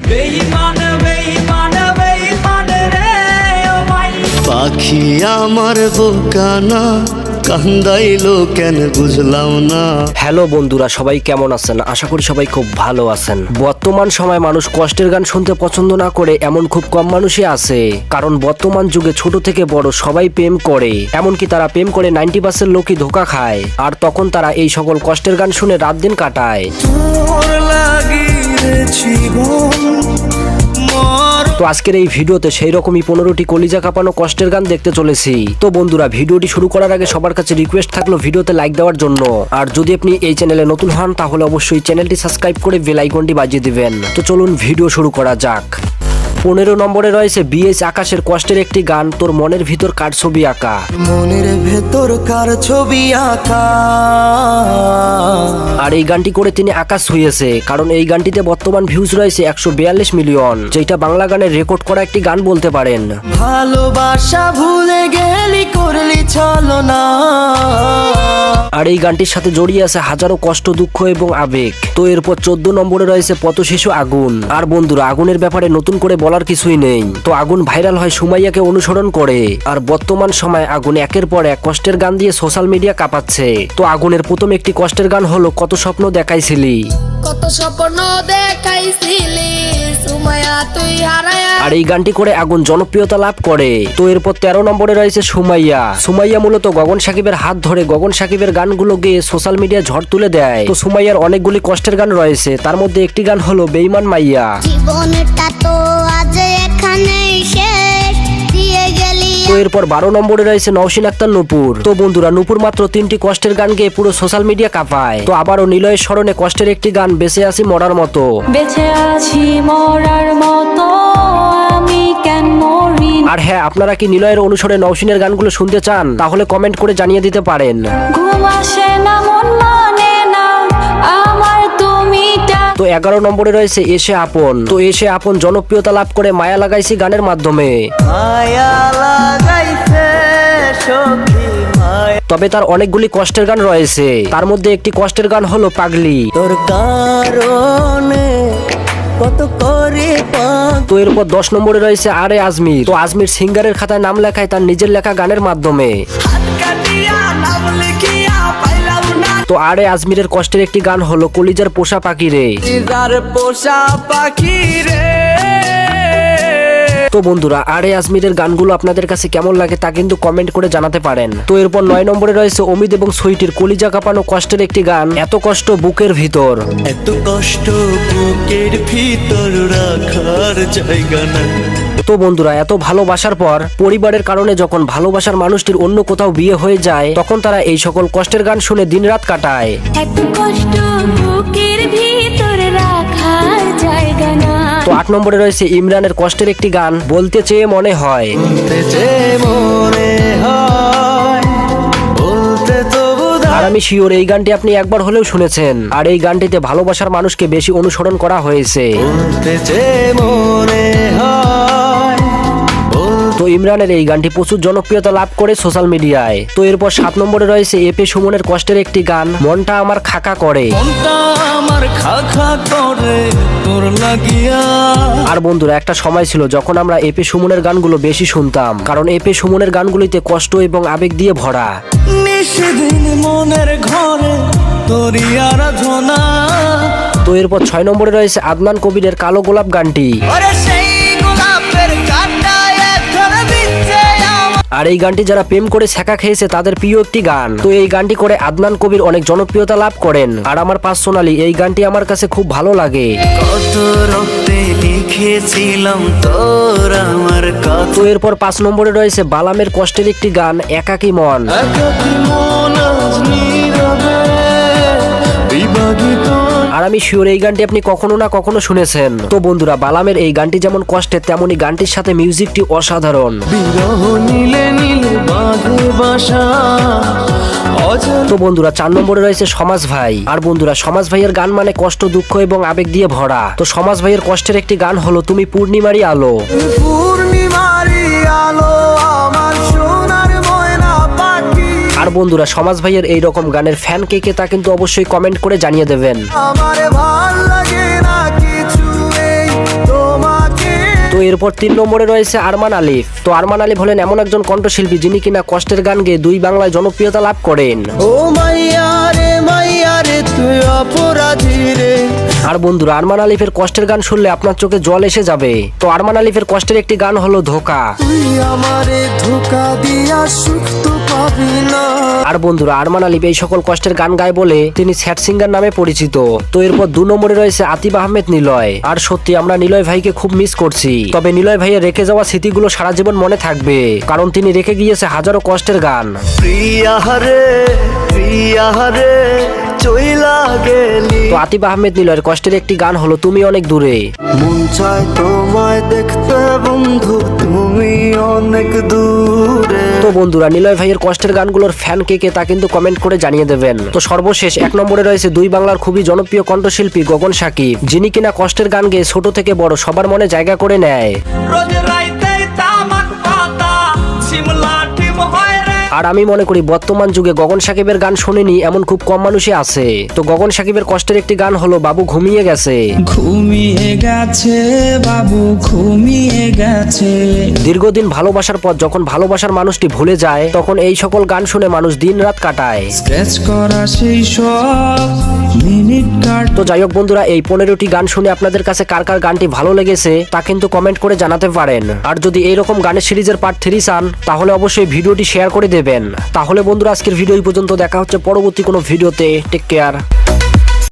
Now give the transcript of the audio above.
বেঈমান বেঈমান বেঈমান রে ও ভাই। পাখি আমার বোকানা কান্দাইলো কেন বুঝলাম না। হ্যালো বন্ধুরা, সবাই কেমন আছেন? আশা করি সবাই খুব ভালো আছেন। বর্তমান সময় মানুষ কষ্টের গান শুনতে পছন্দ না করে এমন খুব কম মানুষই আছে, কারণ বর্তমান যুগে ছোট থেকে বড় সবাই প্রেম করে, এমনকি তারা প্রেম করে 90% লোকই ধোঁকা খায়, আর তখন তারা এই সকল কষ্টের গান শুনে রাত দিন কাটায়। তো আজকের এই ভিডিওতে সেই রকমই 15টি কলিজা কাঁপানো কষ্টের গান দেখতে চলেছি। তো বন্ধুরা, ভিডিওটি শুরু করার আগে সবার কাছে রিকোয়েস্ট থাকলো ভিডিওতে লাইক দেওয়ার জন্য, আর যদি আপনি এই চ্যানেলে নতুন হন তাহলে অবশ্যই চ্যানেলটি সাবস্ক্রাইব করে বেল আইকনটি বাজিয়ে দিবেন। তো চলুন ভিডিও শুরু করা যাক। 15 নম্বরে রয়েছে বিএস আকাশের কষ্টের একটি গান, তোর মনের ভিতর কার ছবি আঁকা। মনের ভেতর কার ছবি আঁকা। আর এই গানটি করে তিনি আকাশ হয়েছে, কারণ এই গানটিতে বর্তমান ভিউজ রয়েছে 142 মিলিয়ন, যেটা বাংলা গানের রেকর্ড করা একটি গান বলতে পারেন। ভালোবাসা ভুলে গেলি করলি ছলনা। আর এই গানটির সাথে জড়িয়ে আছে হাজারো কষ্ট, দুঃখ এবং আবেগ। তো এরপর 14 নম্বরে রয়েছে পথ শিশু আগুন। আর বন্ধুরা, আগুনের ব্যাপারে নতুন করে বলার কিছুই নেই। তো আগুন ভাইরাল হয় সুমাইয়াকে অনুসরণ করে, আর বর্তমান সময় আগুন একের পর এক কষ্টের গান দিয়ে সোশ্যাল মিডিয়া কাঁপাচ্ছে। তো আগুনের প্রথম একটি কষ্টের গান হলো কত স্বপ্ন দেখাইছিলি। কত স্বপ্ন দেখাইছিলি সুমাইয়া তুই হারায়া। আর এই গানটি করে আগুন জনপ্রিয়তা লাভ করে। তো এরপর 13 নম্বরে রয়েছে সুমাইয়া। সুমাইয়া মূলত গগন সাকিবের হাত ধরে গগন সাকিবের গানগুলো গেয়ে সোশ্যাল মিডিয়া ঝড় তুলে দেয়। তো সুমাইয়ার অনেকগুলি কষ্টের গান রয়েছে, তার মধ্যে একটি গান হলো বেঈমান মাইয়া। জীবনটা তো আজ এখানেই শেষ দিয়ে গেলি। তো এরপর 12 নম্বরে রয়েছে নওশিন আক্তার নূপুর। তো বন্ধুরা, নূপুর মাত্র 3টি কষ্টের গান গেয়ে পুরো সোশ্যাল মিডিয়া কাঁপায়। তো আবারও নিলয়ের স্মরণে কষ্টের একটি গান, বেঁচে আছি মরার মতো। বেঁচে আছি মরার মতো আমি কেন মরি। আর হ্যাঁ, আপনারা কি নিলয়ের অনুসরণে নওশিনের গানগুলো শুনতে চান? তাহলে কমেন্ট করে জানিয়ে দিতে পারেন। ঘুম আসে না মন মানে না আমার তুমিটা। তো 11 নম্বরে রয়েছে এসে আপন। তো এসে আপন জনপ্রিয়তা লাভ করে মায়া লাগাইছি গানের মাধ্যমে। মায়া লাগাইছে সখী মায়া। তবে তার অনেকগুলি কষ্টের গান রয়েছে, তার মধ্যে একটি কষ্টের গান হলো পাগলি। তোর কারণে কত করে তো এরপর 10 নম্বরে রয়েছে আরে আজমির। তো আজমির সিঙ্গারের খাতায় নাম লেখায় তার নিজের লেখা গানের মাধ্যমে। তো আরে আজমিরের কষ্টের একটি গান হলো কলিজার পোষা পাখি রে। পোষা পাখি রে। তো বন্ধুরা, আরে আজমিরের গানগুলো আপনাদের কাছে কেমন লাগে তা কিন্তু কমেন্ট করে জানাতে পারেন। তো এরপর 9 নম্বরে রয়েছে অমিত এবং সুইটির কলিজা কাঁপানো কষ্টের একটি গান, এত কষ্ট বুকের ভিতর। এত কষ্ট বুকের ভিতর রাখার জায়গা না। তো বন্ধুরা, এত ভালোবাসার পর পরিবারের কারণে যখন ভালোবাসার মানুষটির অন্য কোথাও বিয়ে হয়ে যায়, তখন তারা এই সকল কষ্টের গান শুনে দিনরাত কাটায়। এত কষ্ট বুকের ভিতর রাখার জায়গা না। তো 8 নম্বরে রয়েছে ইমরানের কষ্টের একটি গান, বলতে চেয়ে মনে হয়। বলতে যে মনে হয় বলতে তো আর আমি শিওর এই গানটি আপনি একবার হলেও শুনেছেন। আর এই গানটিতে ভালোবাসার মানুষকে বেশি অনুসরণ করা হয়েছে। বলতে যে মনে হয়। তো ইমরানের এই গানটি প্রচুর জনপ্রিয়তা লাভ করে সোশ্যাল মিডিয়ায়। তো এরপর 7 নম্বরে রয়েছে এপে সুমনের কষ্টের একটি গান, মনটা আমার খাকা করে। মনটা আমার খাখা করে তোর লাগিয়া। আর বন্ধুরা, একটা সময় ছিল যখন আমরা এপে সুমনের গানগুলো বেশি শুনতাম, কারণ এপে সুমনের গানগুলিতে কষ্ট এবং আবেগ দিয়ে ভরা। নিষেদিন মনের ঘরে তোরই আরাধনা। তো এরপর 6 নম্বরে রয়েছে আদনান কবিরের কালো গোলাপ গানটি। ওরে সেই গোলাপের কাঁটা এখন দিচ্ছে আমার। আর এই গানটি যারা প্রেম করে ছ্যাঁকা খেয়েছে তাদের প্রিয় একটি গান। তো এই গানটি করে আদনান কবির অনেক জনপ্রিয়তা লাভ করেন, আর আমার পার্সোনালি এই গানটি আমার কাছে খুব ভালো লাগে। কত রক্তে লিখেছিলাম তোর আমার কথা। তো এরপর 5 নম্বরে রয়েছে বালামের কষ্টের একটি গান, একাকী মন। একাকী মন আজ নীরবে বিভাগিত। আর আমি শিওর এই গানটি আপনি কখনো না কখনো শুনেছেন। তো বন্ধুরা, বালামের এই গানটি যেমন কষ্টের, তেমনি গানটির সাথে মিউজিকটি অসাধারণ। বিরহ নীলে নীলে বাঁধে বাসা। তো বন্ধুরা, 4 নম্বরে রয়েছে সমাজ ভাই। আর বন্ধুরা, সমাজ ভাইয়ের গান মানে কষ্ট, দুঃখ এবং আবেগ দিয়ে ভরা। তো সমাজ ভাইয়ের কষ্টের একটি গান হলো তুমি পূর্ণিমারি আলো। পূর্ণিমারি আলো আমার সোনার ময়না পাখি। আর বন্ধুরা, সমাজ ভাইয়ের এই রকম গানের ফ্যান কে কে তা কিন্তু অবশ্যই কমেন্ট করে জানিয়ে দেবেন। আমার ভাল লাগে না কিছু এই তো তো এরপর 3 নম্বরে রয়েছে আরমান আলিফ। তো আরমান আলিফ হলেন এমন একজন কণ্ঠশিল্পী যিনি কিনা কষ্টের গান গেয়ে 2 বাংলায় জনপ্রিয়তা লাভ করেন। ও মাইয়া রে তুই অপরাধী রে। আর বন্ধুরা, আরমান আলিফের কষ্টের গান শুনলে আপনার চোখে জল এসে যাবে। তো আরমান আলিফের কষ্টের একটি গান হলো ধোকা। তুই আমারে ধোকা দিয়া সুখ তো পাবি না। আর বন্ধুরা, আরমান আলিফ এই সকল কষ্টের গান গায় বলে তিনি স্যাড সিঙ্গার নামে পরিচিত। তো এরপর 2 নম্বরে রয়েছে আতিফ আহমেদ নিলয়। আর সত্যি আমরা নিলয় ভাইকে খুব মিস করছি। তবে নিলয় ভাইয়ের রেখে যাওয়া স্মৃতিগুলো সারা জীবন মনে থাকবে, কারণ তিনি রেখে গিয়েছে হাজারো কষ্টের গান। প্রিয়া রে চইলা গেলি। তো আতিফ আহমেদ নিলয়ের কষ্টের একটি গান হলো তুমি অনেক দূরে। মন চায় তোমায় দেখতে বন্ধু, তুমি অনেক দূরে। তো বন্ধুরা, নিলয় ভাইয়ের কষ্টের গানগুলোর ফ্যান কে কে তা কিন্তু কমেন্ট করে জানিয়ে দেবেন। তো সর্বশেষ 1 নম্বরে রয়েছে 2 বাংলার খুবই জনপ্রিয় কণ্ঠশিল্পী গগন সাকিব, যিনি কিনা কষ্টের গান গেয়ে ছোট থেকে বড় সবার মনে জায়গা করে নেয়। রোজ রাইতে তামাক পাতা শিমলা টিম হয় রে। আর আমি মনে করি বর্তমান যুগে গগন সাকিবের গান শুনেনি এমন খুব কম মানুষই আছে। তো গগন সাকিবের কষ্টের একটি গান হলো বাবু ঘুমিয়ে গেছে। ঘুমিয়ে গেছে বাবু ঘুমিয়ে গেছে। দীর্ঘদিন ভালোবাসার পর যখন ভালোবাসার মানুষটি ভুলে যায়, তখন এই সকল গান শুনে মানুষ দিন রাত কাটায়। স্ক্র্যাচ করা সেই সব মিনিট কাট। তো যাই হোক বন্ধুরা, এই 15টি গান শুনে আপনাদের কাছে কার কার গানটি ভালো লেগেছে তা কিন্তু কমেন্ট করে জানাতে পারেন। আর যদি এইরকম গানের সিরিজের পার্ট 3 চান তাহলে অবশ্যই ভিডিওটি শেয়ার করে দেবেন। তাহলে বন্ধুরা, আজকের ভিডিও এই পর্যন্ত। দেখা হচ্ছে পরবর্তী কোনো ভিডিওতে। Take care.